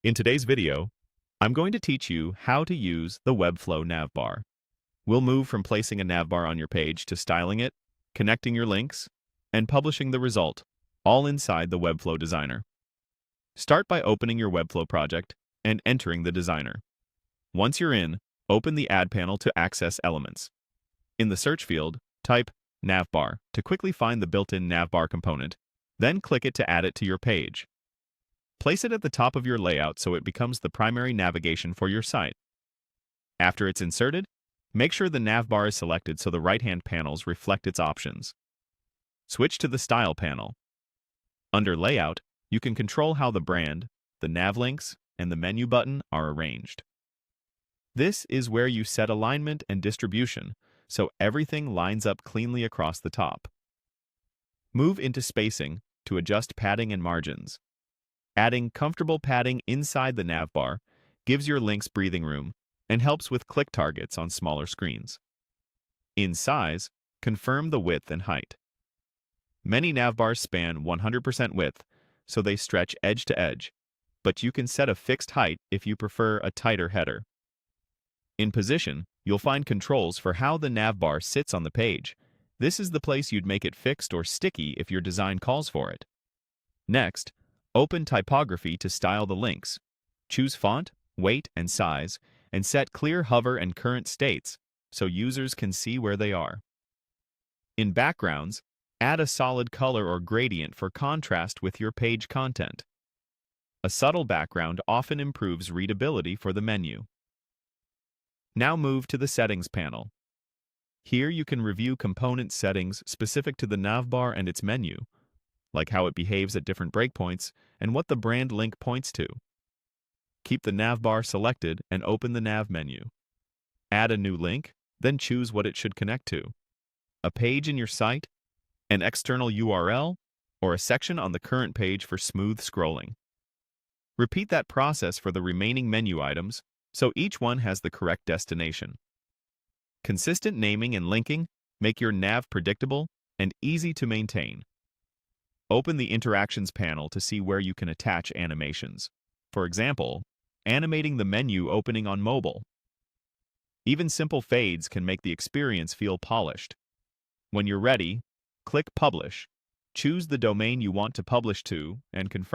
In today's video, I'm going to teach you how to use the Webflow Navbar. We'll move from placing a navbar on your page to styling it, connecting your links, and publishing the result, all inside the Webflow Designer. Start by opening your Webflow project and entering the designer. Once you're in, open the Add panel to access elements. In the search field, type Navbar to quickly find the built-in Navbar component, then click it to add it to your page. Place it at the top of your layout so it becomes the primary navigation for your site. After it's inserted, make sure the navbar is selected so the right-hand panels reflect its options. Switch to the Style panel. Under Layout, you can control how the brand, the nav links, and the menu button are arranged. This is where you set alignment and distribution so everything lines up cleanly across the top. Move into Spacing to adjust padding and margins. Adding comfortable padding inside the navbar gives your links breathing room and helps with click targets on smaller screens. In Size, confirm the width and height. Many navbars span 100% width, so they stretch edge to edge, but you can set a fixed height if you prefer a tighter header. In Position, you'll find controls for how the navbar sits on the page. This is the place you'd make it fixed or sticky if your design calls for it. Next, open Typography to style the links. Choose font, weight, and size, and set clear hover and current states so users can see where they are. In Backgrounds, add a solid color or gradient for contrast with your page content. A subtle background often improves readability for the menu. Now move to the Settings panel. Here you can review component settings specific to the navbar and its menu, like how it behaves at different breakpoints and what the brand link points to. Keep the navbar selected and open the nav menu. Add a new link, then choose what it should connect to: a page in your site, an external URL, or a section on the current page for smooth scrolling. Repeat that process for the remaining menu items so each one has the correct destination. Consistent naming and linking make your nav predictable and easy to maintain. Open the Interactions panel to see where you can attach animations. For example, animating the menu opening on mobile. Even simple fades can make the experience feel polished. When you're ready, click Publish. Choose the domain you want to publish to and confirm